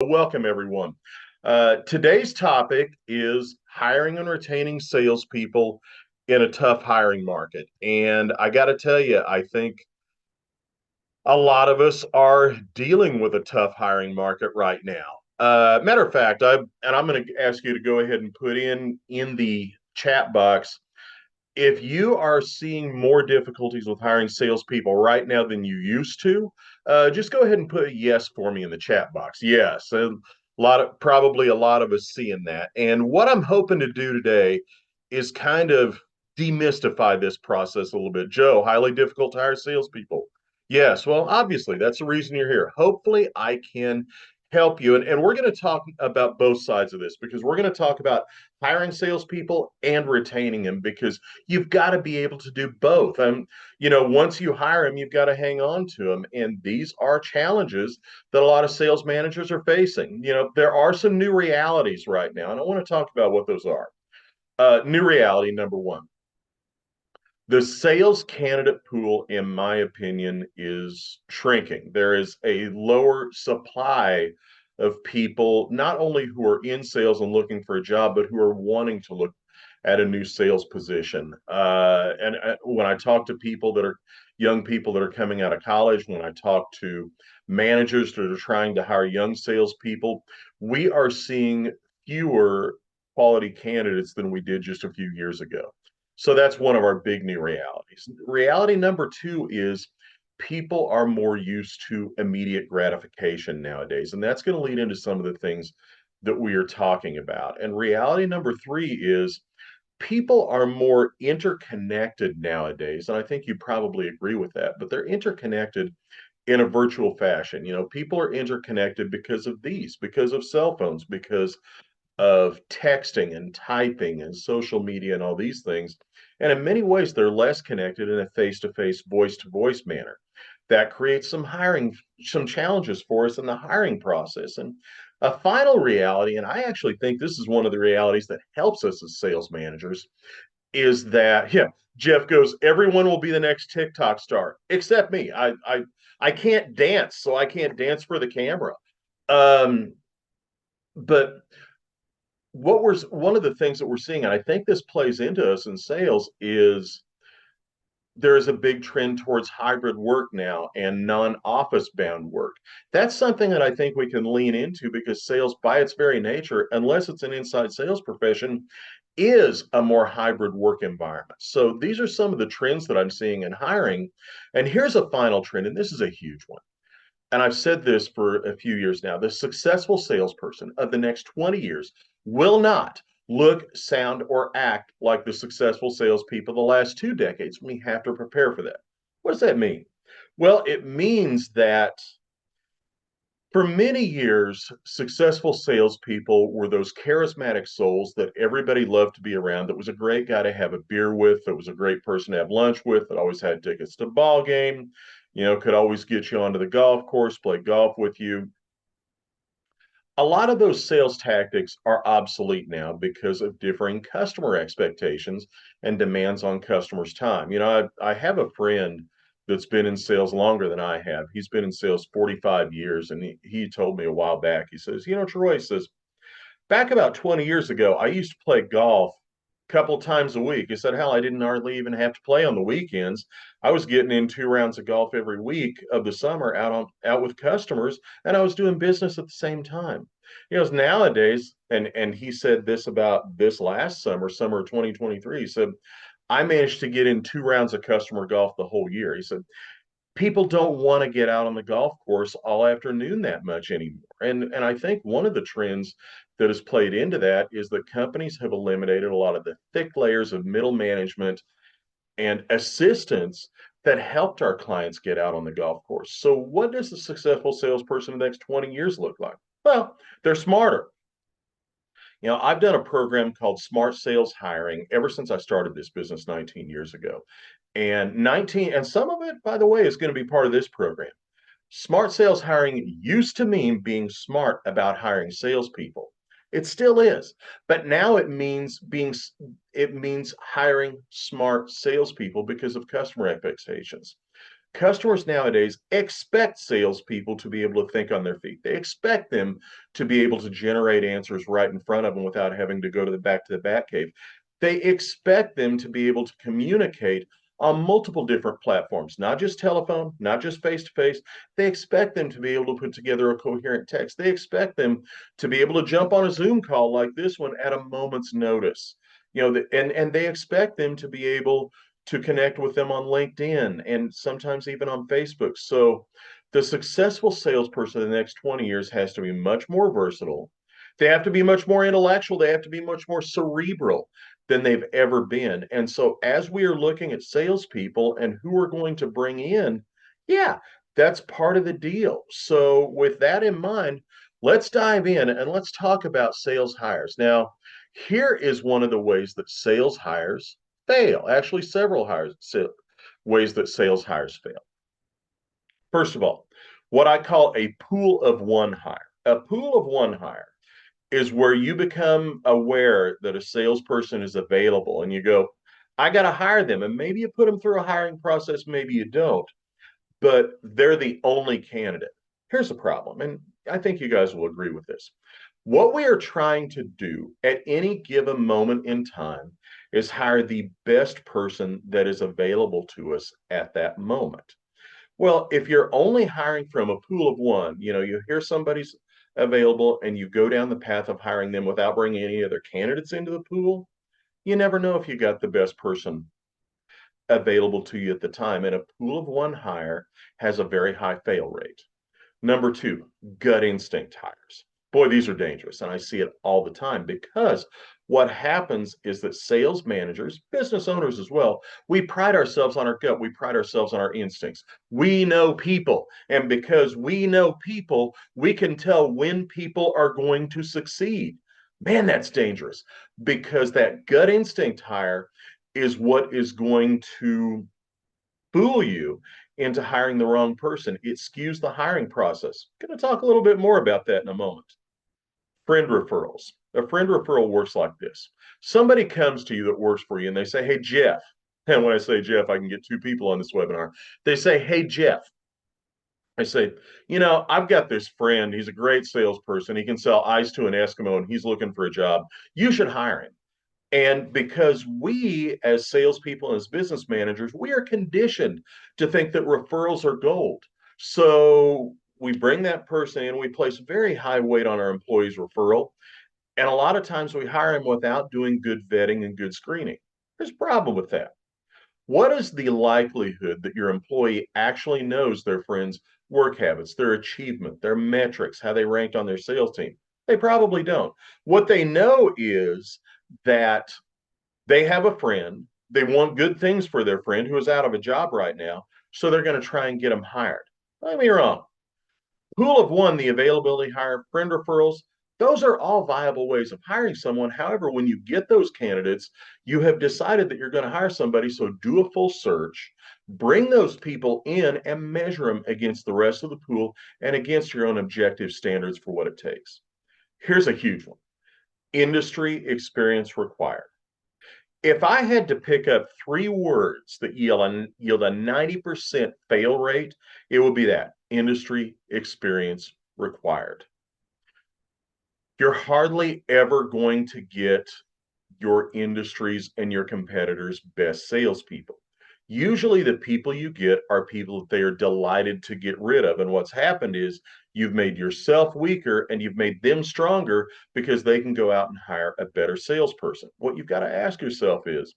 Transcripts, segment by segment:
Welcome, everyone. Today's topic is hiring and retaining salespeople in a tough hiring market. And I got to tell you, I think a lot of us are dealing with a tough hiring market right now. Matter of fact, I'm going to ask you to go ahead and put in the chat box if you are seeing more difficulties with hiring salespeople right now than you used to, just go ahead and put a yes for me in the chat box. Yes, probably a lot of us seeing that. And what I'm hoping to do today is kind of demystify this process a little bit. Joe, highly difficult to hire salespeople. Yes, well, obviously that's the reason you're here. Hopefully, I can help you. And we're going to talk about both sides of this because we're going to talk about hiring salespeople and retaining them because you've got to be able to do both. Once you hire them, you've got to hang on to them. And these are challenges that a lot of sales managers are facing. There are some new realities right now, and I want to talk about what those are. New reality number one: the sales candidate pool, in my opinion, is shrinking. There is a lower supply of people, not only who are in sales and looking for a job, but who are wanting to look at a new sales position. And when I talk to people that are young people that are coming out of college, when I talk to managers that are trying to hire young salespeople, we are seeing fewer quality candidates than we did just a few years ago. So that's one of our big new realities. Reality number two is people are more used to immediate gratification nowadays. And that's going to lead into some of the things that we are talking about. And reality number three is people are more interconnected nowadays. And I think you probably agree with that, but they're interconnected in a virtual fashion. People are interconnected because of cell phones, because of texting and typing and social media and all these things. And in many ways, they're less connected in a face to face, voice to voice manner. That creates some challenges for us in the hiring process. And a final reality, and I actually think this is one of the realities that helps us as sales managers, is that, yeah, Jeff goes, everyone will be the next TikTok star, except me. I can't dance, so I can't dance for the camera. Um, but one of the things that we're seeing, and I think this plays into us in sales, is there is a big trend towards hybrid work now and non-office bound work. That's something that I think we can lean into because sales, by its very nature, unless it's an inside sales profession, is a more hybrid work environment. So these are some of the trends that I'm seeing in hiring. And here's a final trend, and this is a huge one. And I've said this for a few years now: the successful salesperson of the next 20 years will not look, sound, or act like the successful salespeople of the last 2 decades. We have to prepare for that. What does that mean? Well, it means that for many years, successful salespeople were those charismatic souls that everybody loved to be around, that was a great guy to have a beer with, that was a great person to have lunch with, that always had tickets to the ball game, could always get you onto the golf course, play golf with you. A lot of those sales tactics are obsolete now because of differing customer expectations and demands on customers' time. I have a friend that's been in sales longer than I have. He's been in sales 45 years, and he told me a while back, he says, Troy, he says, back about 20 years ago, I used to play golf a couple times a week. He said, hell, I didn't hardly even have to play on the weekends. I was getting in 2 rounds of golf every week of the summer out with customers, and I was doing business at the same time. Nowadays, and he said this about this last summer of 2023. He said, I managed to get in 2 rounds of customer golf the whole year. He said, people don't want to get out on the golf course all afternoon that much anymore. And I think one of the trends that has played into that is that companies have eliminated a lot of the thick layers of middle management and assistants that helped our clients get out on the golf course. So what does a successful salesperson in the next 20 years look like? Well, they're smarter. I've done a program called Smart Sales Hiring ever since I started this business 19 years ago. And some of it, by the way, is going to be part of this program. Smart sales hiring used to mean being smart about hiring salespeople. It still is, but now it means hiring smart salespeople because of customer expectations. Customers nowadays expect salespeople to be able to think on their feet. They expect them to be able to generate answers right in front of them without having to go to the back cave. They expect them to be able to communicate on multiple different platforms, not just telephone, not just face to face. They expect them to be able to put together a coherent text. They expect them to be able to jump on a Zoom call like this one at a moment's notice. And they expect them to be able to connect with them on LinkedIn and sometimes even on Facebook. So the successful salesperson in the next 20 years has to be much more versatile. They have to be much more intellectual. They have to be much more cerebral than they've ever been. And so as we are looking at salespeople and who we're going to bring in, yeah, that's part of the deal. So with that in mind, let's dive in and let's talk about sales hires. Now, here is one of the ways that sales hires fail. Actually, several ways that sales hires fail. First of all, what I call a pool of one hire. A pool of one hire is where you become aware that a salesperson is available and you go, I got to hire them. And maybe you put them through a hiring process, maybe you don't, but they're the only candidate. Here's the problem, and I think you guys will agree with this. What we are trying to do at any given moment in time is hire the best person that is available to us at that moment. Well, if you're only hiring from a pool of one, you hear somebody's available and you go down the path of hiring them without bringing any other candidates into the pool, you never know if you got the best person available to you at the time. And a pool of one hire has a very high fail rate. Number two, gut instinct hires. Boy, these are dangerous. And I see it all the time because what happens is that sales managers, business owners as well, we pride ourselves on our gut. We pride ourselves on our instincts. We know people. And because we know people, we can tell when people are going to succeed. Man, that's dangerous because that gut instinct hire is what is going to fool you into hiring the wrong person. It skews the hiring process. I'm going to talk a little bit more about that in a moment. Friend referrals. A friend referral works like this. Somebody comes to you that works for you and they say, hey, Jeff. And when I say Jeff, I can get two people on this webinar. They say, hey, Jeff. I say, I've got this friend. He's a great salesperson. He can sell ice to an Eskimo and he's looking for a job. You should hire him. And because we, as salespeople and as business managers, we are conditioned to think that referrals are gold. So we bring that person in, we place very high weight on our employee's referral. And a lot of times we hire them without doing good vetting and good screening. There's a problem with that. What is the likelihood that your employee actually knows their friends' work habits, their achievement, their metrics, how they ranked on their sales team? They probably don't. What they know is that they have a friend, they want good things for their friend who is out of a job right now, so they're going to try and get them hired. Don't get me wrong. Pool of one, the availability hire, friend referrals, those are all viable ways of hiring someone. However, when you get those candidates, you have decided that you're going to hire somebody, so do a full search, bring those people in and measure them against the rest of the pool and against your own objective standards for what it takes. Here's a huge one. Industry experience required. If I had to pick up three words that yield a 90% fail rate, it would be that industry experience required. You're hardly ever going to get your industry's and your competitors' best salespeople. Usually, the people you get are people that they are delighted to get rid of. And what's happened is you've made yourself weaker and you've made them stronger because they can go out and hire a better salesperson. What you've got to ask yourself is,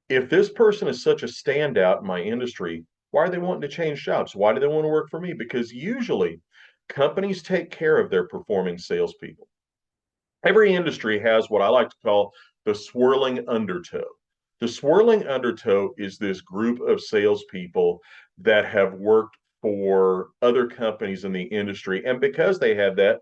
if this person is such a standout in my industry, why are they wanting to change jobs? Why do they want to work for me? Because usually companies take care of their performing salespeople. Every industry has what I like to call the swirling undertow. The swirling undertow is this group of salespeople that have worked for other companies in the industry. And because they have that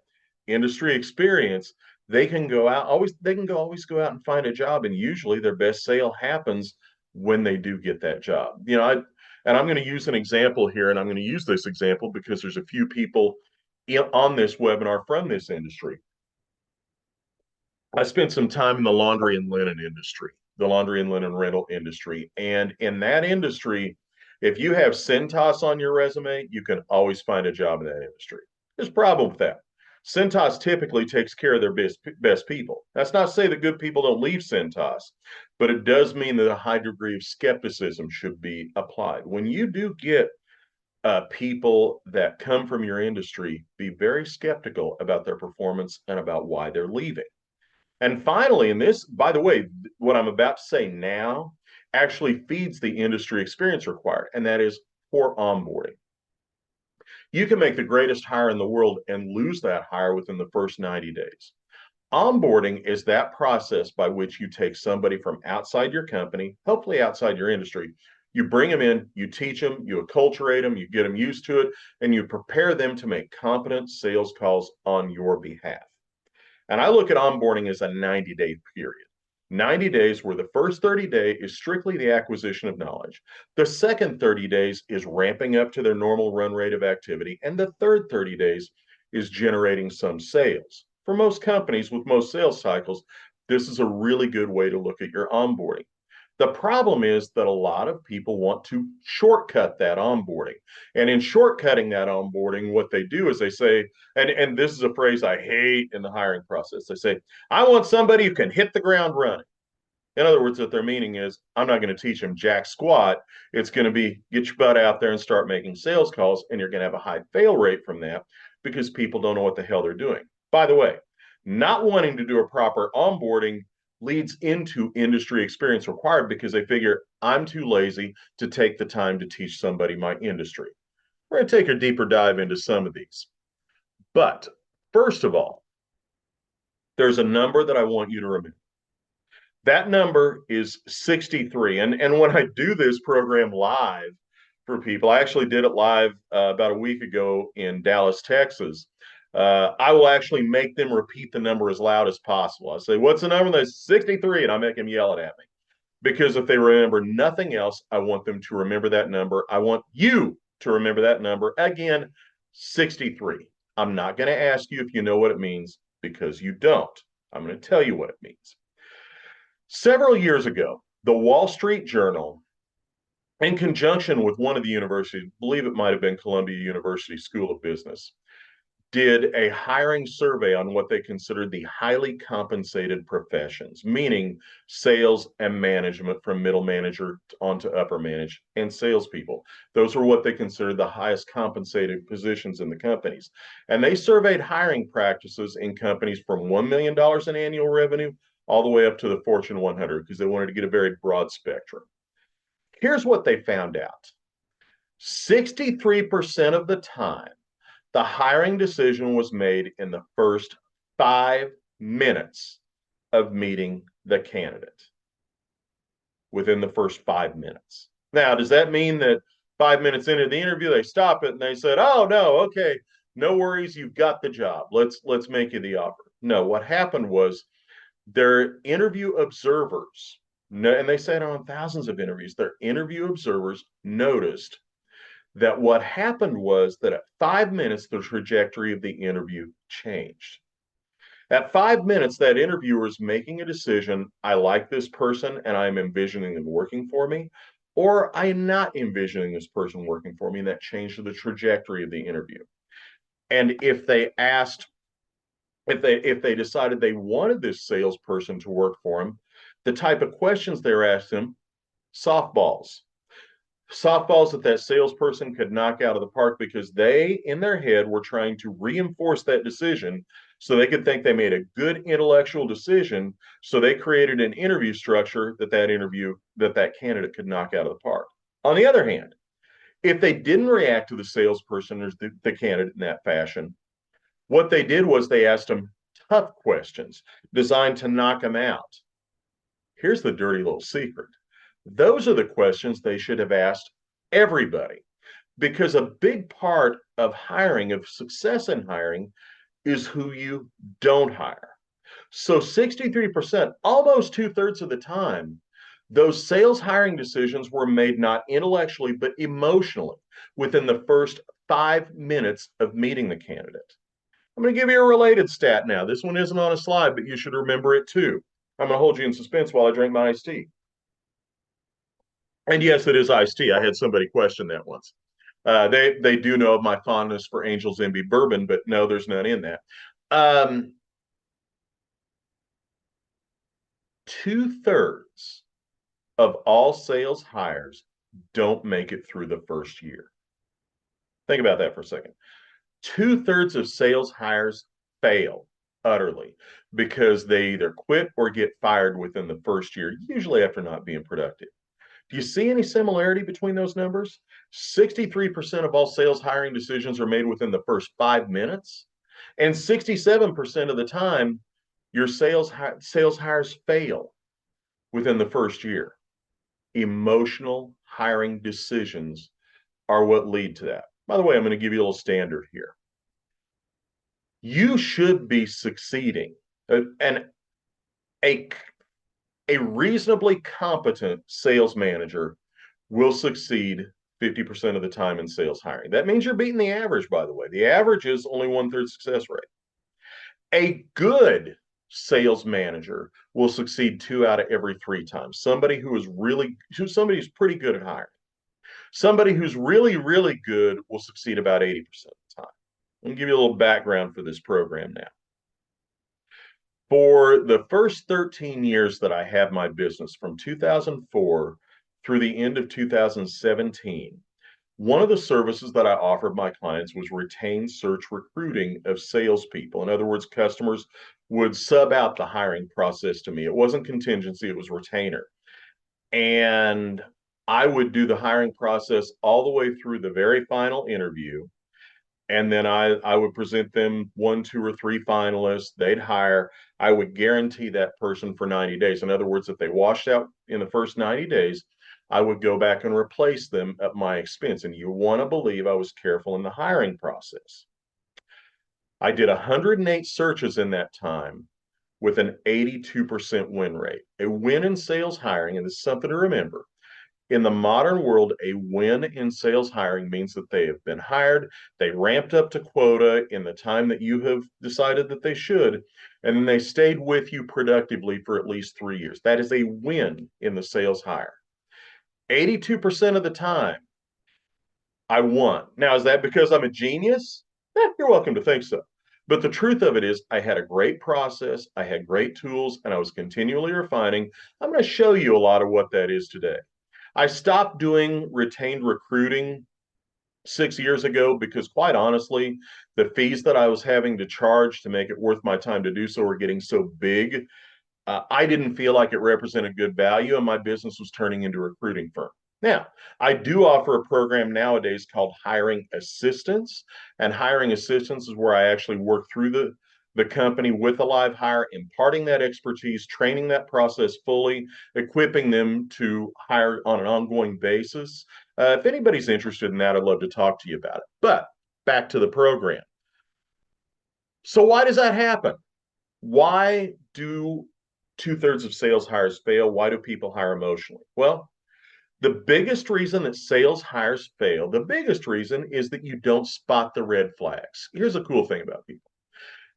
industry experience, they can always go out and find a job. And usually their best sale happens when they do get that job. And I'm going to use an example here, and I'm going to use this example because there's a few people on this webinar from this industry. I spent some time in the laundry and linen industry, the laundry and linen rental industry. And in that industry, If you have Cintas on your resume, you can always find a job in that industry. There's a problem with that. Cintas typically takes care of their best people. That's not to say that good people don't leave Cintas, but it does mean that a high degree of skepticism should be applied. When you do get people that come from your industry, be very skeptical about their performance and about why they're leaving. And finally, and this, by the way, what I'm about to say now actually feeds the industry experience required, and that is poor onboarding. You can make the greatest hire in the world and lose that hire within the first 90 days. Onboarding is that process by which you take somebody from outside your company, hopefully outside your industry. You bring them in, you teach them, you acculturate them, you get them used to it, and you prepare them to make competent sales calls on your behalf. And I look at onboarding as a 90-day period. 90 days where the first 30 days is strictly the acquisition of knowledge. The second 30 days is ramping up to their normal run rate of activity. And the third 30 days is generating some sales. For most companies with most sales cycles, this is a really good way to look at your onboarding. The problem is that a lot of people want to shortcut that onboarding. And in shortcutting that onboarding, what they do is they say, and this is a phrase I hate in the hiring process. They say, I want somebody who can hit the ground running. In other words, what their meaning is, I'm not going to teach them jack squat. It's going to be get your butt out there and start making sales calls, and you're going to have a high fail rate from that because people don't know what the hell they're doing. By the way, not wanting to do a proper onboarding leads into industry experience required because they figure I'm too lazy to take the time to teach somebody my industry. We're going to take a deeper dive into some of these. But first of all, there's a number that I want you to remember. That number is 63. And when I do this program live for people, I actually did it live about a week ago in Dallas, Texas. I will actually make them repeat the number as loud as possible. I say, what's the number? That's 63. And I make them yell it at me. Because if they remember nothing else, I want them to remember that number. I want you to remember that number. Again, 63. I'm not going to ask you if you know what it means because you don't. I'm going to tell you what it means. Several years ago, the Wall Street Journal, in conjunction with one of the universities, I believe it might have been Columbia University School of Business, did a hiring survey on what they considered the highly compensated professions, meaning sales and management from middle manager onto upper manage and salespeople. Those were what they considered the highest compensated positions in the companies. And they surveyed hiring practices in companies from $1 million in annual revenue all the way up to the Fortune 100 because they wanted to get a very broad spectrum. Here's what they found out. 63% of the time, the hiring decision was made in the first 5 minutes of meeting the candidate. Within the first 5 minutes. Now, does that mean that 5 minutes into the interview, they stop it and they said, oh, no, okay, no worries, you've got the job. Let's make you the offer. No, what happened was their interview observers, and they said on thousands of interviews, their interview observers noticed that what happened was that at 5 minutes, the trajectory of the interview changed. At 5 minutes, that interviewer is making a decision. I like this person and I'm envisioning them working for me, or I'm not envisioning this person working for me, and that changed the trajectory of the interview. And if they decided they wanted this salesperson to work for them, the type of questions they were asking, softballs that salesperson could knock out of the park because they, in their head, were trying to reinforce that decision so they could think they made a good intellectual decision. So they created an interview structure that candidate could knock out of the park. On the other hand, if they didn't react to the salesperson or the candidate in that fashion, what they did was they asked them tough questions designed to knock them out. Here's the dirty little secret. Those are the questions they should have asked everybody, because a big part of hiring, of success in hiring, is who you don't hire. So 63%, almost 2/3 of the time, those sales hiring decisions were made not intellectually, but emotionally within the first 5 minutes of meeting the candidate. I'm going to give you a related stat now. This one isn't on a slide, but you should remember it too. I'm going to hold you in suspense while I drink my iced tea. And yes, it is iced tea. I had somebody question that once. They do know of my fondness for Angel's Envy bourbon, but no, there's none in that. Um, 2/3 of all sales hires don't make it through the first year. Think about that for a second. 2/3 of sales hires fail utterly because they either quit or get fired within the first year, usually after not being productive. Do you see any similarity between those numbers? 63% of all sales hiring decisions are made within the first 5 minutes, and 67% of the time, your sales hires fail within the first year. Emotional hiring decisions are what lead to that. By the way, I'm going to give you a little standard here. You should be succeeding, and a a reasonably competent sales manager will succeed 50% of the time in sales hiring. That means you're beating the average, by the way. The average is only 1/3 success rate. A good sales manager will succeed 2 out of every 3 times. Somebody who's pretty good at hiring. Somebody who's really, really good will succeed about 80% of the time. Let me give you a little background for this program now. For the first 13 years that I have my business, from 2004 through the end of 2017, one of the services that I offered my clients was retained search recruiting of salespeople. In other words, customers would sub out the hiring process to me. It wasn't contingency, it was retainer. And I would do the hiring process all the way through the very final interview. And then I would present them 1, 2, or 3 finalists. They'd hire. I would guarantee that person for 90 days. In other words, if they washed out in the first 90 days, I would go back and replace them at my expense. And you want to believe I was careful in the hiring process. I did 108 searches in that time with an 82% win rate. A win in sales hiring, and this is something to remember, in the modern world, a win in sales hiring means that they have been hired, they ramped up to quota in the time that you have decided that they should, and then they stayed with you productively for at least 3 years. That is a win in the sales hire. 82% of the time, I won. Now, is that because I'm a genius? You're welcome to think so. But the truth of it is, I had a great process, I had great tools, and I was continually refining. I'm going to show you a lot of what that is today. I stopped doing retained recruiting 6 years ago because, quite honestly, the fees that I was having to charge to make it worth my time to do so were getting so big. I didn't feel like it represented good value, and my business was turning into a recruiting firm. Now, I do offer a program nowadays called Hiring Assistance, and Hiring Assistance is where I actually work through the company with a live hire, imparting that expertise, training that process fully, equipping them to hire on an ongoing basis. If anybody's interested in that, I'd love to talk to you about it. But back to the program. So, why does that happen? Why do 2/3 of sales hires fail? Why do people hire emotionally? Well, the biggest reason that sales hires fail, the biggest reason is that you don't spot the red flags. Here's a cool thing about people.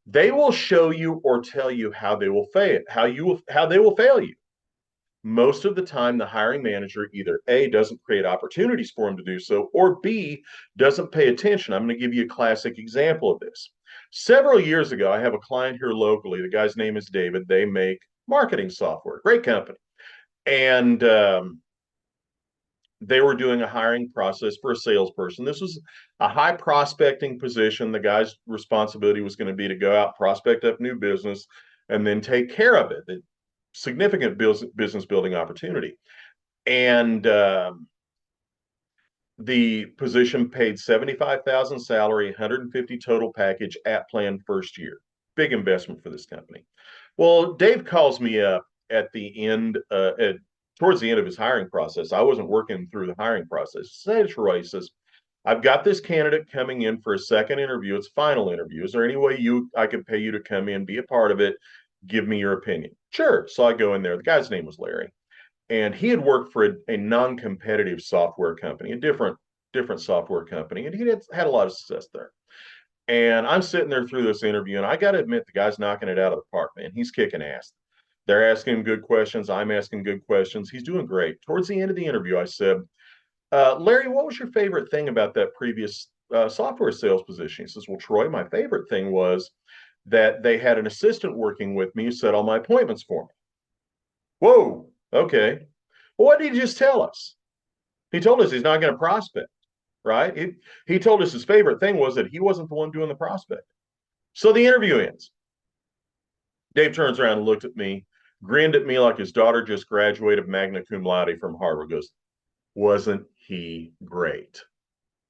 They will show you or tell you how they will fail, how they will fail you. Most of the time, the hiring manager either A, doesn't create opportunities for them to do so, or B, doesn't pay attention. I'm going to give you a classic example of this. Several years ago, I have a client here locally. The guy's name is David. They make marketing software, great company. And they were doing a hiring process for a salesperson. This was a high prospecting position. The guy's responsibility was going to be to go out, prospect up new business, and then take care of it. Significant business building opportunity. And the position paid 75,000 salary, 150 total package at plan first year. Big investment for this company. Well, Dave calls me up at the end, towards the end of his hiring process. I wasn't working through the hiring process. He says, I've got this candidate coming in for a second interview. It's final interview. Is there any way I could pay you to come in, be a part of it, give me your opinion? Sure. So I go in there. The guy's name was Larry, and he had worked for a non-competitive software company, a different software company, and he had a lot of success there. And I'm sitting there through this interview, and I got to admit, the guy's knocking it out of the park, man. He's kicking ass. They're asking him good questions. I'm asking good questions. He's doing great. Towards the end of the interview, I said, Larry, what was your favorite thing about that previous software sales position? He says, well, Troy, my favorite thing was that they had an assistant working with me who set all my appointments for me. Whoa, okay. Well, what did he just tell us? He told us he's not going to prospect, right? He told us his favorite thing was that he wasn't the one doing the prospect. So the interview ends. Dave turns around and looked at me, grinned at me like his daughter just graduated magna cum laude from Harvard. Goes, wasn't he great?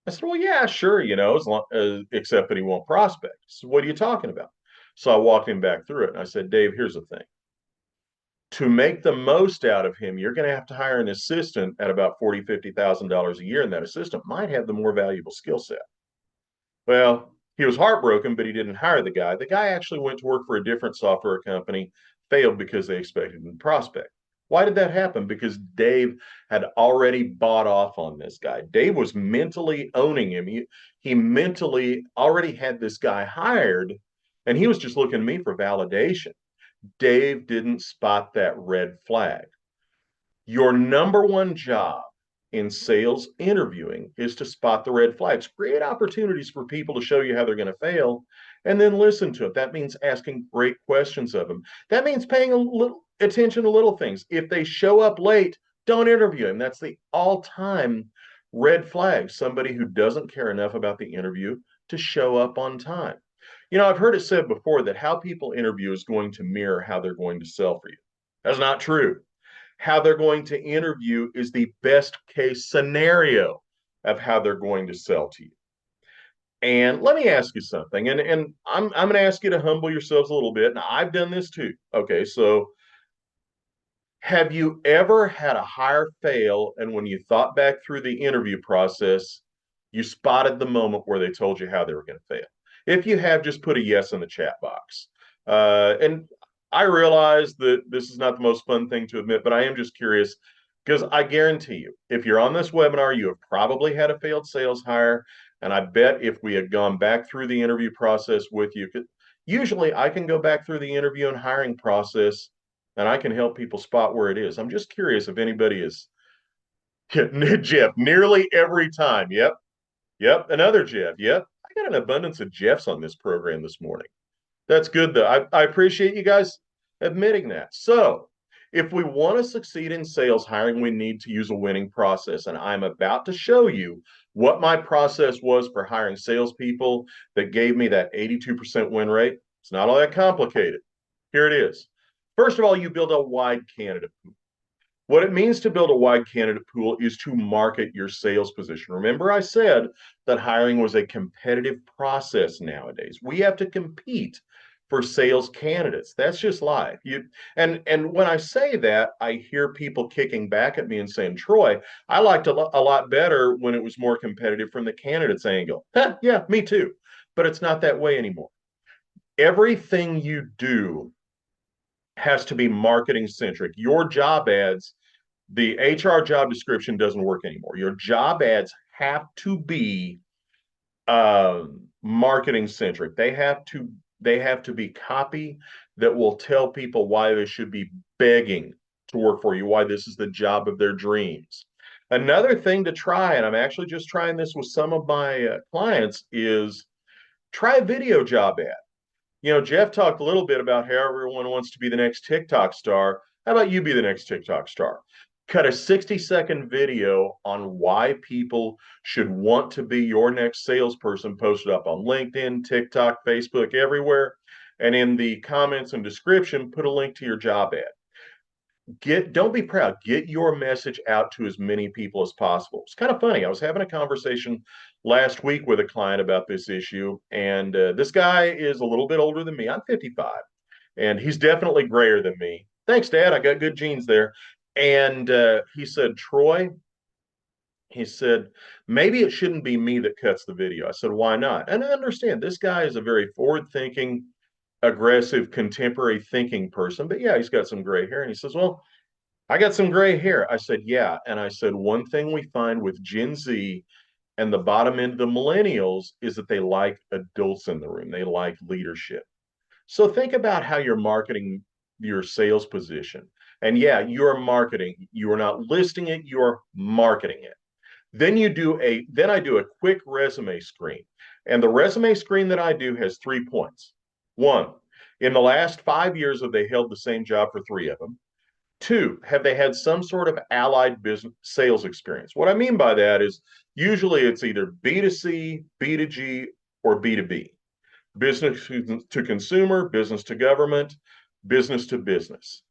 I said, well, yeah, sure, as long, except that he won't prospect. So what are you talking about? So I walked him back through it and I said, Dave, here's the thing. To make the most out of him, you're going to have to hire an assistant at about $40,000, $50,000 a year, and that assistant might have the more valuable skill set. Well, he was heartbroken, but he didn't hire the guy. The guy actually went to work for a different software company, failed because they expected him to prospect. Why did that happen? Because Dave had already bought off on this guy. Dave was mentally owning him. He mentally already had this guy hired, and he was just looking to me for validation. Dave didn't spot that red flag. Your number one job in sales interviewing is to spot the red flags, create opportunities for people to show you how they're going to fail, and then listen to it. That means asking great questions of them. That means paying a little attention to little things. If they show up late, don't interview them. That's the all-time red flag. Somebody who doesn't care enough about the interview to show up on time. I've heard it said before that how people interview is going to mirror how they're going to sell for you. That's not true. How they're going to interview is the best case scenario of how they're going to sell to you. And let me ask you something, and I'm going to ask you to humble yourselves a little bit. And I've done this too. Okay, so have you ever had a hire fail, and when you thought back through the interview process, you spotted the moment where they told you how they were going to fail? If you have, just put a yes in the chat box. And I realize that this is not the most fun thing to admit, but I am just curious because I guarantee you, if you're on this webinar, you have probably had a failed sales hire. And I bet if we had gone back through the interview process with you, usually I can go back through the interview and hiring process and I can help people spot where it is. I'm just curious if anybody is Jeff, nearly every time. Yep. Yep. Another Jeff. Yep. I got an abundance of Jeffs on this program this morning. That's good, though. I appreciate you guys admitting that. So, if we want to succeed in sales hiring, we need to use a winning process. And I'm about to show you what my process was for hiring salespeople that gave me that 82% win rate. It's not all that complicated. Here it is. First of all, you build a wide candidate pool. What it means to build a wide candidate pool is to market your sales position. Remember, I said that hiring was a competitive process nowadays. We have to compete for sales candidates. That's just life. And when I say that, I hear people kicking back at me and saying, Troy, I liked a lot better when it was more competitive from the candidate's angle. Yeah, me too. But it's not that way anymore. Everything you do has to be marketing centric. Your job ads, the HR job description doesn't work anymore. Your job ads have to be marketing centric. They have to be copy that will tell people why they should be begging to work for you, why this is the job of their dreams. Another thing to try, and I'm actually just trying this with some of my clients, is try a video job ad. Jeff talked a little bit about how everyone wants to be the next TikTok star. How about you be the next TikTok star? Cut a 60-second video on why people should want to be your next salesperson, post it up on LinkedIn, TikTok, Facebook, everywhere. And in the comments and description, put a link to your job ad. Don't be proud. Get your message out to as many people as possible. It's kind of funny. I was having a conversation last week with a client about this issue, and this guy is a little bit older than me. I'm 55, and he's definitely grayer than me. Thanks, Dad. I got good genes there. And he said, Troy, he said, maybe it shouldn't be me that cuts the video. I said, why not? And I understand this guy is a very forward-thinking, aggressive, contemporary thinking person. But yeah, he's got some gray hair. And he says, well, I got some gray hair. I said, yeah. And I said, one thing we find with Gen Z and the bottom end of the millennials is that they like adults in the room. They like leadership. So think about how you're marketing your sales position. And yeah, you're marketing. You are not listing it, you're marketing it. Then I do a quick resume screen. And the resume screen that I do has 3 points. One, in the last 5 years, have they held the same job for three of them? Two, have they had some sort of allied business sales experience? What I mean by that is usually it's either B2C, B2G, or B2B. Business to consumer, business to government, business to business.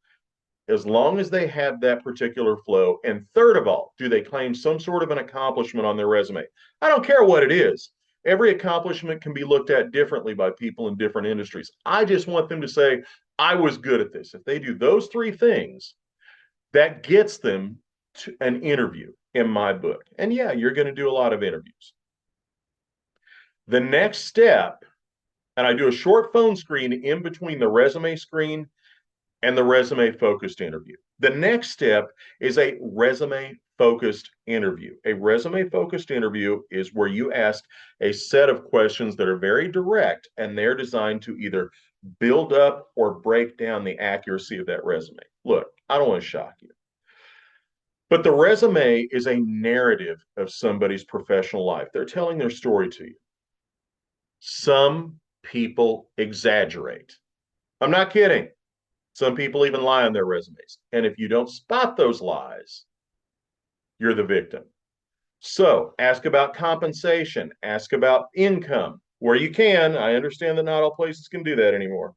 As long as they have that particular flow. And third of all, do they claim some sort of an accomplishment on their resume? I don't care what it is. Every accomplishment can be looked at differently by people in different industries. I just want them to say, I was good at this. If they do those three things, that gets them to an interview in my book. And yeah, you're going to do a lot of interviews. The next step, and I do a short phone screen in between the resume screen and the resume focused interview. The next step is a resume focused interview. A resume focused interview is where you ask a set of questions that are very direct and they're designed to either build up or break down the accuracy of that resume. Look, I don't want to shock you, but the resume is a narrative of somebody's professional life. They're telling their story to you. Some people exaggerate. I'm not kidding. Some people even lie on their resumes. And if you don't spot those lies, you're the victim. So ask about compensation, ask about income where you can. I understand that not all places can do that anymore.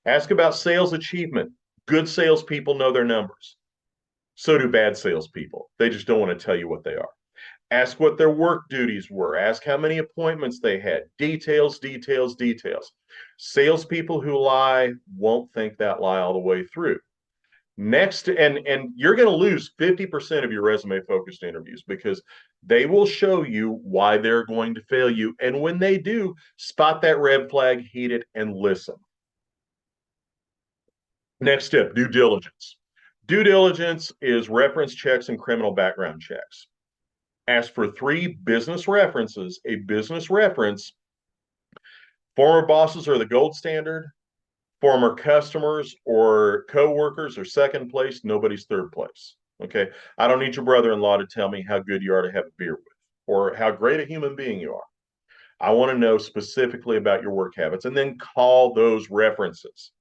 Ask about sales achievement. Good salespeople know their numbers. So do bad salespeople. They just don't want to tell you what they are. Ask what their work duties were. Ask how many appointments they had. Details, details, details. Salespeople who lie won't think that lie all the way through. Next, and you're going to lose 50% of your resume focused interviews because they will show you why they're going to fail you. And when they do, spot that red flag, heed it, and listen. Next step, due diligence. Due diligence is reference checks and criminal background checks. Ask for 3 business references. A business reference, former bosses are the gold standard. Former customers or coworkers are second place. Nobody's third place. Okay. I don't need your brother-in-law to tell me how good you are to have a beer with or how great a human being you are. I want to know specifically about your work habits and then call those references.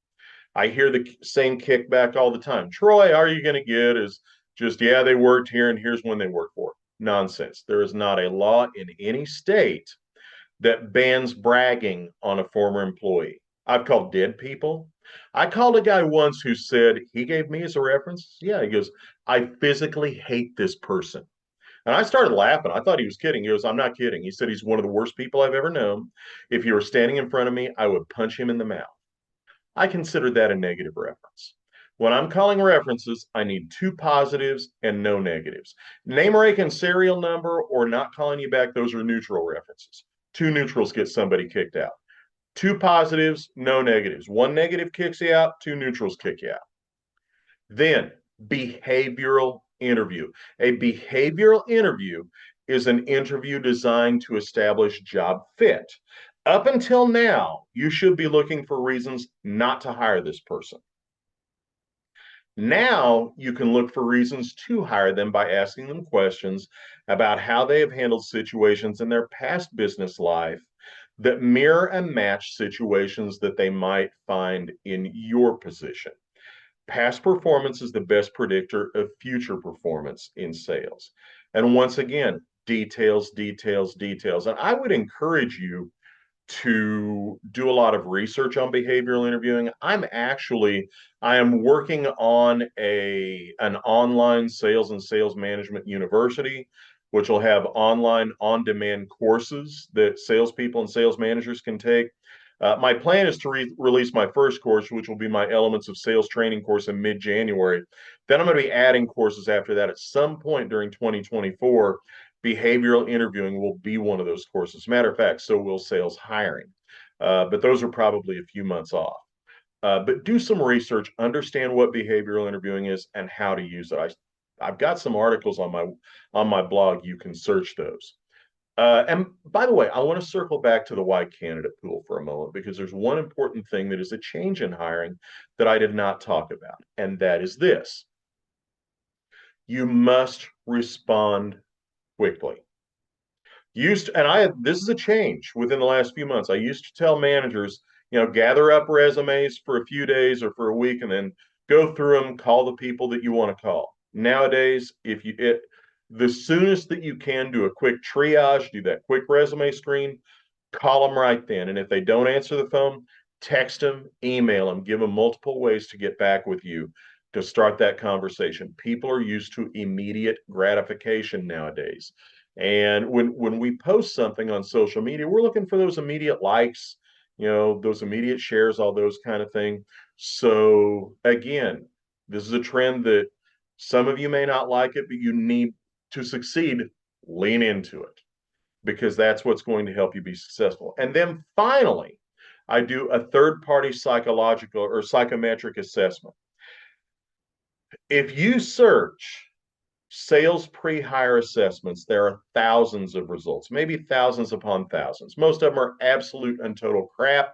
I hear the same kickback all the time. Troy, all you're going to get is just, yeah, they worked here and here's when they worked for. Nonsense. There is not a law in any state that bans bragging on a former employee. I've called dead people. I called a guy once who said he gave me as a reference. Yeah, he goes, I physically hate this person. And I started laughing. I thought he was kidding. He goes, I'm not kidding. He said he's one of the worst people I've ever known. If he were standing in front of me, I would punch him in the mouth. I consider that a negative reference. When I'm calling references, I need 2 positives and no negatives. Name, rank, and serial number or not calling you back, those are neutral references. 2 neutrals get somebody kicked out. 2 positives, no negatives. 1 negative kicks you out, 2 neutrals kick you out. Then, behavioral interview. A behavioral interview is an interview designed to establish job fit. Up until now, you should be looking for reasons not to hire this person. Now you can look for reasons to hire them by asking them questions about how they have handled situations in their past business life that mirror and match situations that they might find in your position. Past performance is the best predictor of future performance in sales. And once again, details, details, details. And I would encourage you to do a lot of research on behavioral interviewing. I am working on an online sales and sales management university, which will have online on-demand courses that salespeople and sales managers can take. My plan is to release my first course, which will be my Elements of Sales training course in mid-January. Then I'm going to be adding courses after that at some point during 2024. Behavioral interviewing will be one of those courses. Matter of fact, so will sales hiring. But those are probably a few months off. But do some research, understand what behavioral interviewing is and how to use it. I've got some articles on my blog. You can search those. And by the way, I want to circle back to the why candidate pool for a moment because there's one important thing that is a change in hiring that I did not talk about, and that is this. You must respond quickly. Used to, and I this is a change within the last few months. I used to tell managers, gather up resumes for a few days or for a week and then go through them, call the people that you want to call. Nowadays, if you it the soonest that you can do a quick triage, do that quick resume screen, call them right then. And if they don't answer the phone, text them, email them, give them multiple ways to get back with you to start that conversation. People are used to immediate gratification nowadays. And when we post something on social media, we're looking for those immediate likes, those immediate shares, all those kind of thing. So again, this is a trend that some of you may not like it, but you need to succeed, lean into it because that's what's going to help you be successful. And then finally, I do a third party psychological or psychometric assessment. If you search sales pre-hire assessments, there are thousands of results, maybe thousands upon thousands. Most of them are absolute and total crap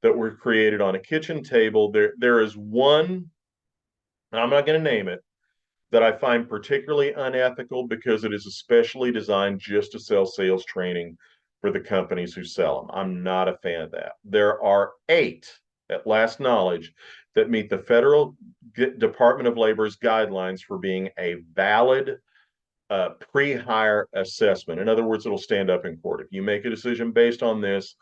that were created on a kitchen table. There is one, I'm not going to name it, that I find particularly unethical because it is especially designed just to sell sales training for the companies who sell them. I'm not a fan of that. There are 8, at last knowledge, that meet the Federal Department of Labor's guidelines for being a valid pre-hire assessment. In other words, it'll stand up in court. If you make a decision based on this,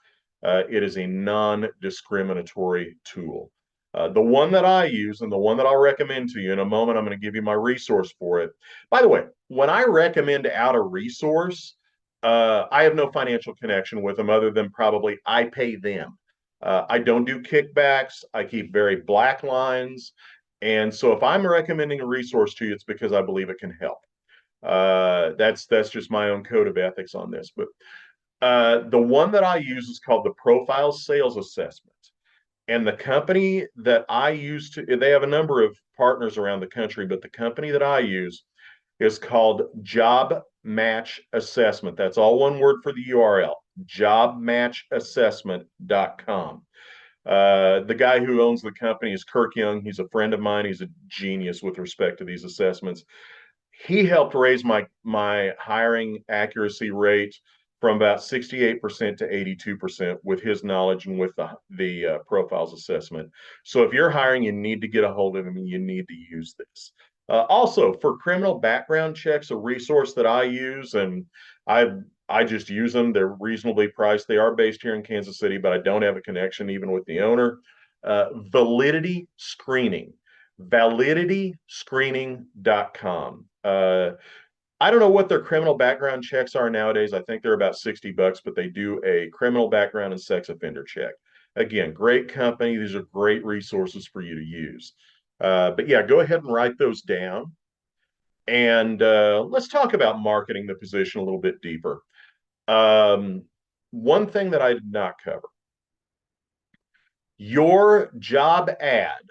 it is a non-discriminatory tool. The one that I use and the one that I'll recommend to you in a moment, I'm going to give you my resource for it. By the way, when I recommend out a resource, I have no financial connection with them other than probably I pay them. I don't do kickbacks. I keep very black lines. And so if I'm recommending a resource to you, it's because I believe it can help. That's just my own code of ethics on this. But the one that I use is called the Profile Sales Assessment. And the company that I use they have a number of partners around the country, but the company that I use is called Job Match Assessment. That's all one word for the URL, jobmatchassessment.com. The guy who owns the company is Kirk Young. He's a friend of mine. He's a genius with respect to these assessments. He helped raise my hiring accuracy rate from about 68% to 82% with his knowledge and with the profiles assessment. So if you're hiring, you need to get a hold of him and you need to use this. Also, for criminal background checks, a resource that I use, and I just use them. They're reasonably priced. They are based here in Kansas City, but I don't have a connection even with the owner. Validity Screening, validityscreening.com. I don't know what their criminal background checks are nowadays. I think they're about $60, but they do a criminal background and sex offender check. Again, great company. These are great resources for you to use. But yeah, go ahead and write those down. And let's talk about marketing the position a little bit deeper. One thing that I did not cover, your job ad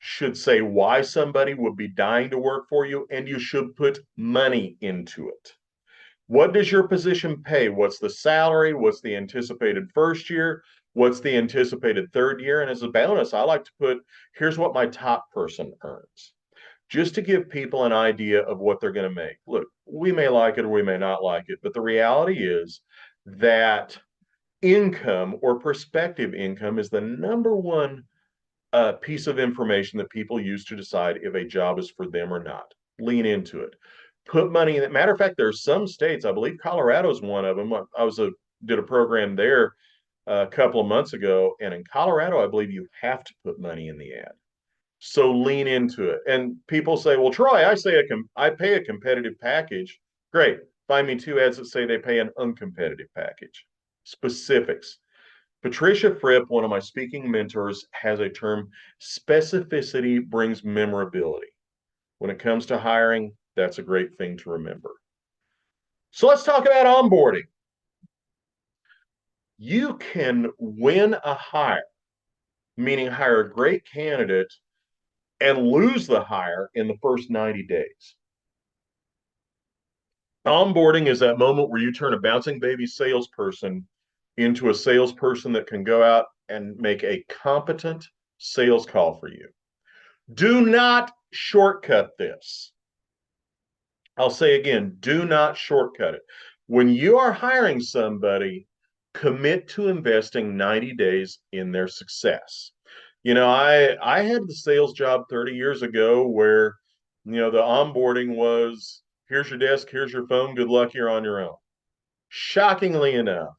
should say why somebody would be dying to work for you, and you should put money into it. What does your position pay? What's the salary? What's the anticipated first year? What's the anticipated third year? And as a bonus, I like to put, here's what my top person earns, just to give people an idea of what they're going to make. Look, we may like it or we may not like it, but the reality is that income or prospective income is the number one piece of information that people use to decide if a job is for them or not. Lean into it. Put money in it. Matter of fact, there are some states, I believe Colorado is one of them. Did a program there a couple of months ago, and in Colorado, I believe you have to put money in the ad. So lean into it. And people say, "Well, Troy, I pay a competitive package." Great. Find me 2 ads that say they pay an uncompetitive package. Specifics. Patricia Fripp, one of my speaking mentors, has a term, specificity brings memorability. When it comes to hiring, that's a great thing to remember. So let's talk about onboarding. You can win a hire, meaning hire a great candidate and lose the hire in the first 90 days. Onboarding is that moment where you turn a bouncing baby salesperson into a salesperson that can go out and make a competent sales call for you. Do not shortcut this. I'll say again, do not shortcut it. When you are hiring somebody, commit to investing 90 days in their success. I had the sales job 30 years ago where, the onboarding was here's your desk, here's your phone, good luck, you're on your own. Shockingly enough,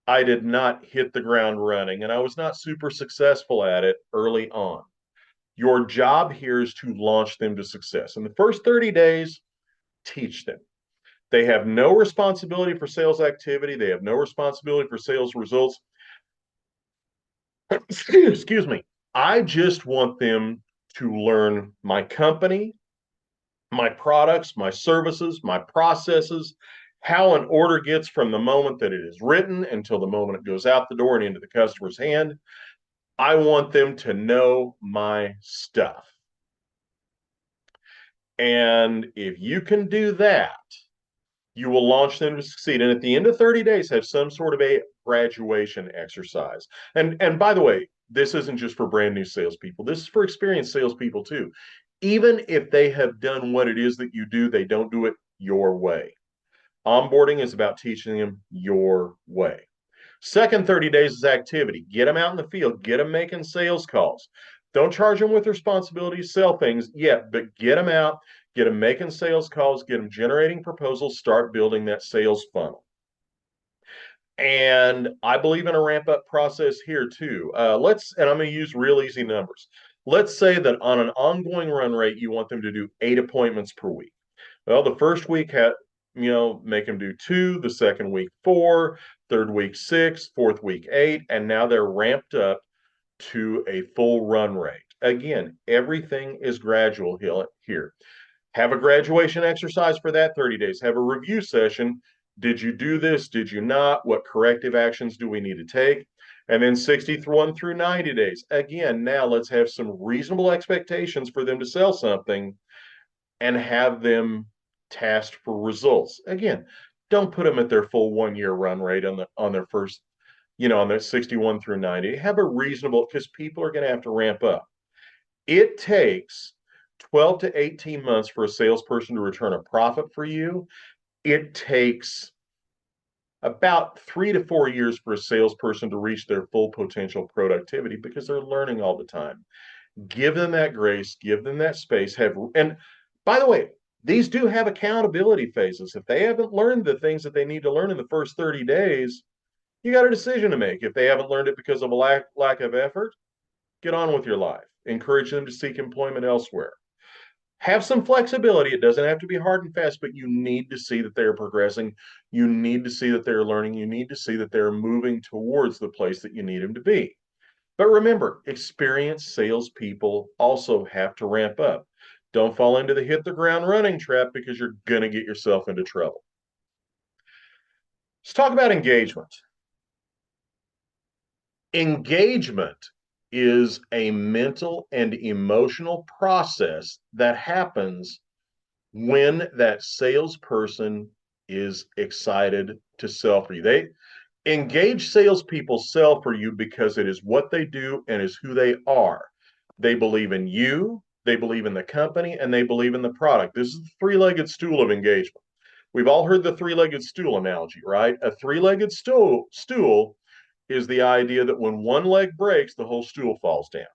I did not hit the ground running and I was not super successful at it early on. Your job here is to launch them to success. In the first 30 days, teach them. They have no responsibility for sales activity. They have no responsibility for sales results. Excuse me. I just want them to learn my company, my products, my services, my processes, how an order gets from the moment that it is written until the moment it goes out the door and into the customer's hand. I want them to know my stuff. And if you can do that, you will launch them to succeed. And at the end of 30 days, have some sort of a graduation exercise. And by the way, this isn't just for brand new salespeople. This is for experienced salespeople too. Even if they have done what it is that you do, they don't do it your way. Onboarding is about teaching them your way. Second 30 days is activity. Get them out in the field, get them making sales calls. Don't charge them with responsibility to sell things yet, but get them out, get them making sales calls, get them generating proposals, start building that sales funnel. And I believe in a ramp up process here too. And I'm going to use real easy numbers. Let's say that on an ongoing run rate, you want them to do 8 appointments per week. Well, the first week, make them do 2, the second week 4, third week 6, fourth week 8, and now they're ramped up to a full run rate. Again, everything is gradual here. Have a graduation exercise for that 30 days. Have a review session. Did you do this? Did you not? What corrective actions do we need to take? And then 61 through 90 days. Again, now let's have some reasonable expectations for them to sell something and have them tasked for results. Again, don't put them at their full 1 year run rate on their first, on their 61 through 90. Have a reasonable, because people are going to have to ramp up. It takes 12 to 18 months for a salesperson to return a profit for you. It takes about 3 to 4 years for a salesperson to reach their full potential productivity because they're learning all the time. Give them that grace, give them that space. And by the way, these do have accountability phases. If they haven't learned the things that they need to learn in the first 30 days, you got a decision to make. If they haven't learned it because of a lack of effort, get on with your life. Encourage them to seek employment elsewhere. Have some flexibility. It doesn't have to be hard and fast, but you need to see that they're progressing. You need to see that they're learning. You need to see that they're moving towards the place that you need them to be. But remember, experienced salespeople also have to ramp up. Don't fall into the hit the ground running trap because you're going to get yourself into trouble. Let's talk about engagement. Engagement is a mental and emotional process that happens when that salesperson is excited to sell for you. They engage salespeople sell for you because it is what they do and is who they are. They believe in you, they believe in the company, and they believe in the product. This is the three-legged stool of engagement. We've all heard the three-legged stool analogy, right? A three-legged stool is the idea that when one leg breaks, the whole stool falls down.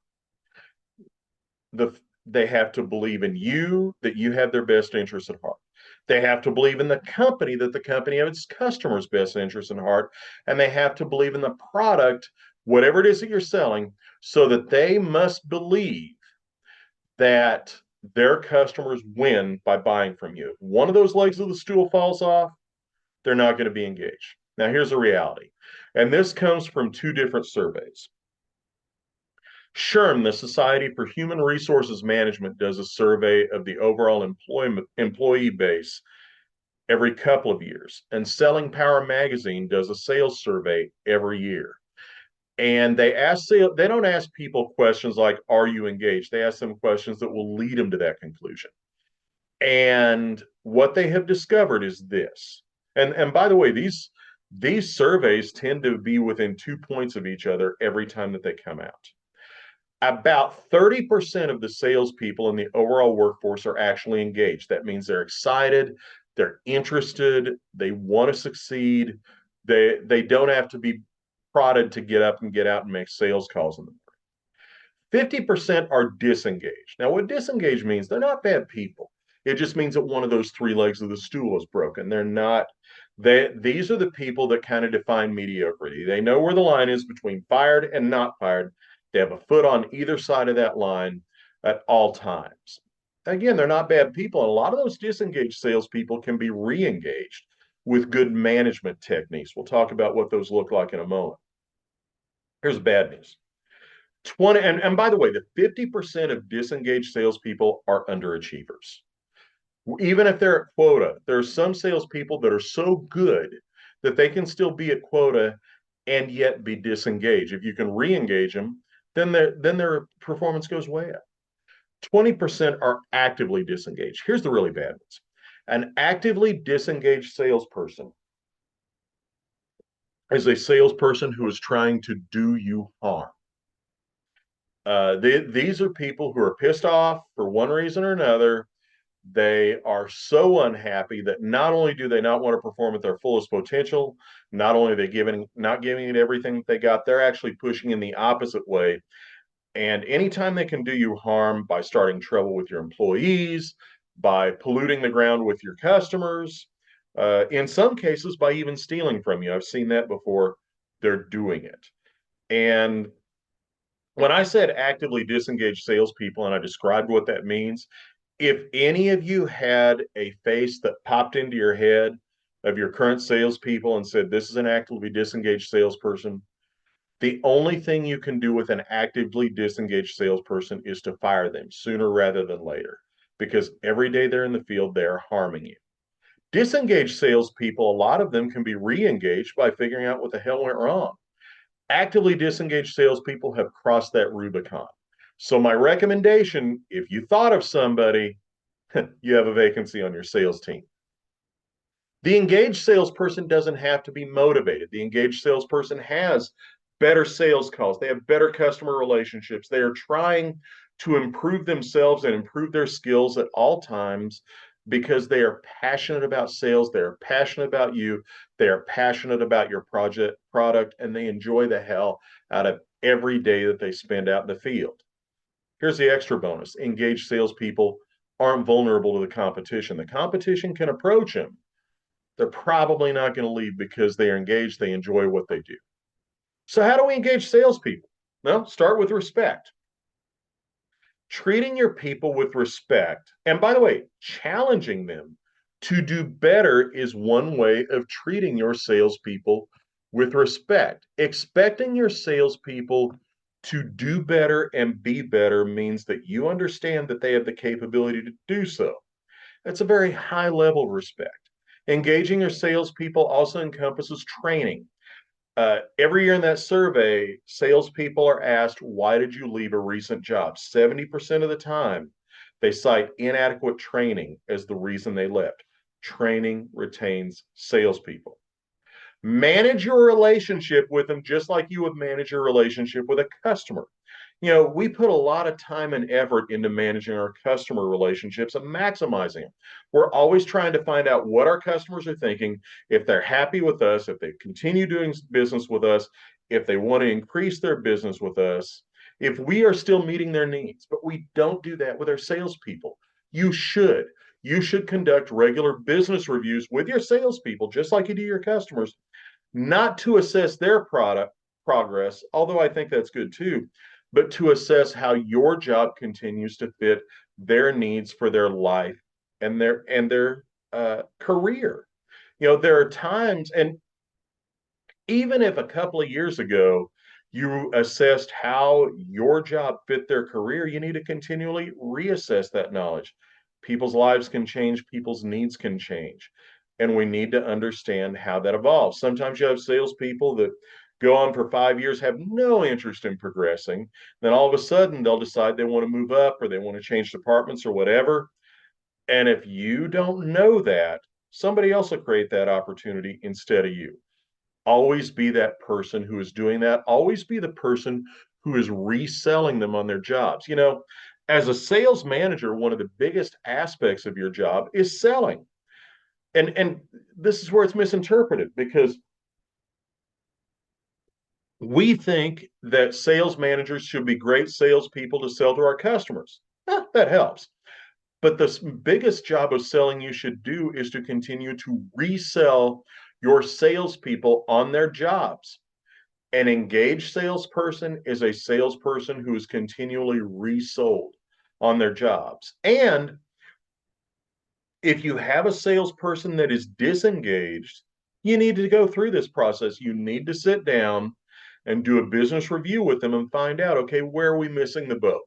They have to believe in you, that you have their best interests at heart. They have to believe in the company, that the company has its customers' best interests in heart. And they have to believe in the product, whatever it is that you're selling, so that they must believe that their customers win by buying from you. If one of those legs of the stool falls off, they're not going to be engaged. Now, here's the reality. And this comes from 2 different surveys. SHRM, the Society for Human Resources Management, does a survey of the overall employee base every couple of years. And Selling Power Magazine does a sales survey every year. And they don't ask people questions like, are you engaged? They ask them questions that will lead them to that conclusion. And what they have discovered is this. And by the way, these surveys tend to be within 2 points of each other every time that they come out. About 30% of the salespeople in the overall workforce are actually engaged. That means they're excited, they're interested, they want to succeed. They don't have to be prodded to get up and get out and make sales calls in them. 50% are disengaged. Now, what disengaged means, they're not bad people. It just means that one of those three legs of the stool is broken. They're not, these are the people that kind of define mediocrity. They know where the line is between fired and not fired. They have a foot on either side of that line at all times. Again, they're not bad people. And a lot of those disengaged salespeople can be re-engaged with good management techniques. We'll talk about what those look like in a moment. Here's bad news. 20, and by the way, the 50% of disengaged salespeople are underachievers. Even if they're at quota, there are some salespeople that are so good that they can still be at quota and yet be disengaged. If you can re-engage them, then their performance goes way up. 20% are actively disengaged. Here's the really bad ones. An actively disengaged salesperson is a salesperson who is trying to do you harm. These are people who are pissed off for one reason or another. They are so unhappy that not only do they not want to perform at their fullest potential, not only are they not giving it everything that they got, they're actually pushing in the opposite way. And anytime they can do you harm by starting trouble with your employees, by polluting the ground with your customers, in some cases by even stealing from you, I've seen that before, they're doing it. And when I said actively disengaged salespeople and I described what that means, if any of you had a face that popped into your head of your current salespeople and said, this is an actively disengaged salesperson, the only thing you can do with an actively disengaged salesperson is to fire them sooner rather than later, because every day they're in the field, they're harming you. Disengaged salespeople, a lot of them can be re-engaged by figuring out what the hell went wrong. Actively disengaged salespeople have crossed that Rubicon. So my recommendation, if you thought of somebody, you have a vacancy on your sales team. The engaged salesperson doesn't have to be motivated. The engaged salesperson has better sales calls. They have better customer relationships. They are trying to improve themselves and improve their skills at all times because they are passionate about sales. They're passionate about you. They are passionate about your product, and they enjoy the hell out of every day that they spend out in the field. Here's the extra bonus. Engaged salespeople aren't vulnerable to the competition. The competition can approach them. They're probably not going to leave because they are engaged. They enjoy what they do. So how do we engage salespeople? Well, start with respect. Treating your people with respect, and by the way, challenging them to do better is one way of treating your salespeople with respect. Expecting your salespeople to do better and be better means that you understand that they have the capability to do so. That's a very high level of respect. Engaging your salespeople also encompasses training. Every year in that survey, salespeople are asked, why did you leave a recent job? 70% of the time, they cite inadequate training as the reason they left. Training retains salespeople. Manage your relationship with them just like you would manage your relationship with a customer. You know, we put a lot of time and effort into managing our customer relationships and maximizing them. We're always trying to find out what our customers are thinking, if they're happy with us, if they continue doing business with us, if they want to increase their business with us, if we are still meeting their needs. But we don't do that with our salespeople. You should. You should conduct regular business reviews with your salespeople, just like you do your customers, not to assess their product progress, although I think that's good too, but to assess how your job continues to fit their needs for their life and their career. You know, there are times, and even if a couple of years ago you assessed how your job fit their career, you need to continually reassess that knowledge. People's lives can change, people's needs can change, and we need to understand how that evolves. Sometimes you have salespeople that go on for 5 years, have no interest in progressing. Then all of a sudden they'll decide they want to move up or they want to change departments or whatever. And if you don't know that, somebody else will create that opportunity instead of you. Always be that person who is doing that. Always be the person who is reselling them on their jobs. As a sales manager, one of the biggest aspects of your job is selling. And this is where it's misinterpreted because we think that sales managers should be great salespeople to sell to our customers. That helps. But the biggest job of selling you should do is to continue to resell your salespeople on their jobs. An engaged salesperson is a salesperson who is continually resold on their jobs. And if you have a salesperson that is disengaged, you need to go through this process. You need to sit down and do a business review with them and find out, okay, where are we missing the boat?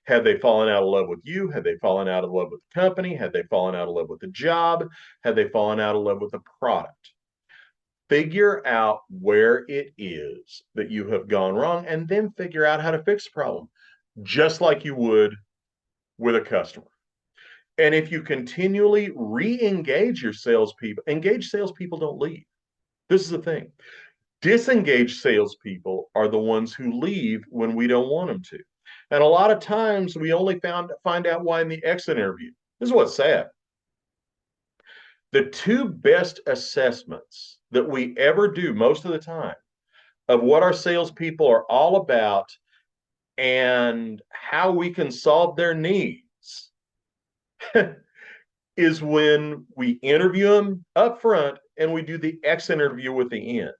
Have they fallen out of love with you? Have they fallen out of love with the company? Have they fallen out of love with the job? Have they fallen out of love with the product? Figure out where it is that you have gone wrong and then figure out how to fix the problem, just like you would with a customer. And if you continually re-engage your salespeople, engaged salespeople don't leave. This is the thing. Disengaged salespeople are the ones who leave when we don't want them to. And a lot of times we only find out why in the exit interview. This is what's sad. The two best assessments that we ever do most of the time of what our salespeople are all about and how we can solve their needs is when we interview them up front and we do the exit interview at the end.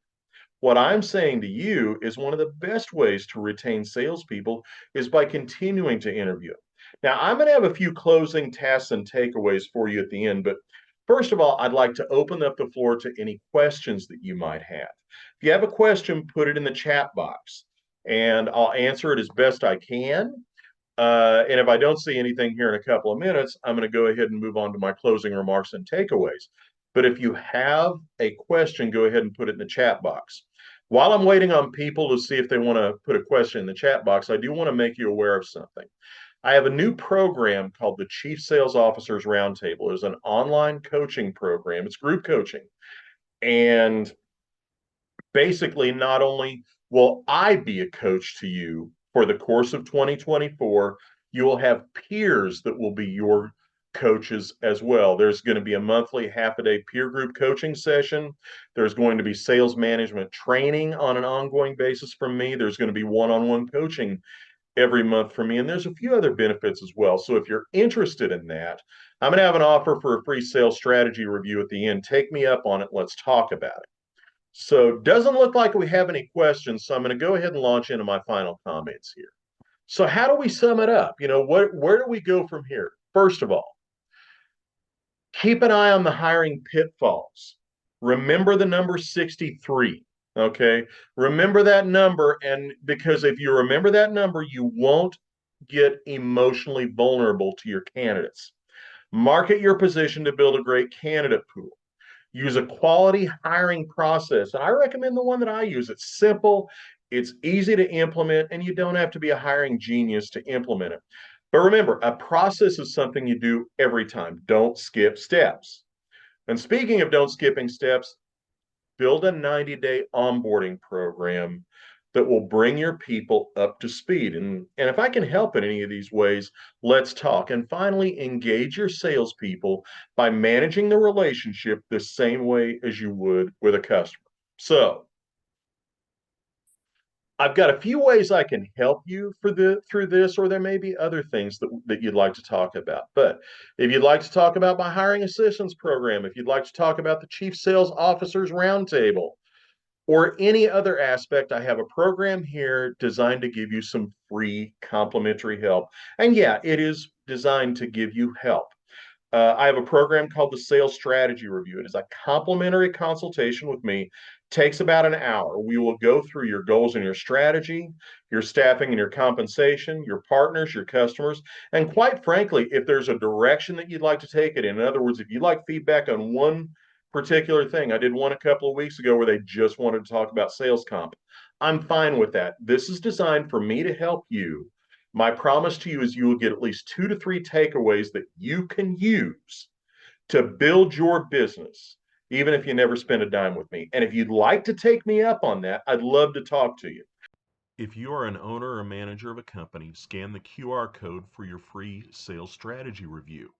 What I'm saying to you is one of the best ways to retain salespeople is by continuing to interview. Now, I'm going to have a few closing tasks and takeaways for you at the end, but first of all, I'd like to open up the floor to any questions that you might have. If you have a question, put it in the chat box and I'll answer it as best I can. And if I don't see anything here in a couple of minutes, I'm going to go ahead and move on to my closing remarks and takeaways. But if you have a question, go ahead and put it in the chat box. While I'm waiting on people to see if they want to put a question in the chat box, I do want to make you aware of something. I have a new program called the Chief Sales Officers Roundtable. It's an online coaching program. It's group coaching. And basically, not only will I be a coach to you for the course of 2024, you will have peers that will be your coaches as well. There's going to be a monthly half-a-day peer group coaching session. There's going to be sales management training on an ongoing basis from me. There's going to be one-on-one coaching every month from me. And there's a few other benefits as well. So if you're interested in that, I'm going to have an offer for a free sales strategy review at the end. Take me up on it. Let's talk about it. So doesn't look like we have any questions. So I'm going to go ahead and launch into my final comments here. So how do we sum it up? Where do we go from here? First of all, keep an eye on the hiring pitfalls. Remember the number 63. Okay. Remember that number. And because if you remember that number, you won't get emotionally vulnerable to your candidates. Market your position to build a great candidate pool. Use a quality hiring process. And I recommend the one that I use. It's simple, it's easy to implement, and you don't have to be a hiring genius to implement it. But remember, a process is something you do every time. Don't skip steps. And speaking of don't skipping steps, build a 90-day onboarding program that will bring your people up to speed. And if I can help in any of these ways, let's talk. And finally, engage your salespeople by managing the relationship the same way as you would with a customer. So I've got a few ways I can help you through this, or there may be other things that you'd like to talk about. But if you'd like to talk about my hiring assistance program, if you'd like to talk about the Chief Sales Officers Roundtable, or any other aspect, I have a program here designed to give you some free complimentary help. And yeah, it is designed to give you help. I have a program called the Sales Strategy Review. It is a complimentary consultation with me. Takes about an hour. We will go through your goals and your strategy, your staffing and your compensation, your partners, your customers, and quite frankly, if there's a direction that you'd like to take it in other words, if you'd like feedback on one particular thing, I did one a couple of weeks ago where they just wanted to talk about sales comp. I'm fine with that. This is designed for me to help you My promise to you is you will get at least 2 to 3 takeaways that you can use to build your business, even if you never spend a dime with me. And if you'd like to take me up on that, I'd love to talk to you. If you are an owner or manager of a company, scan the QR code for your free sales strategy review.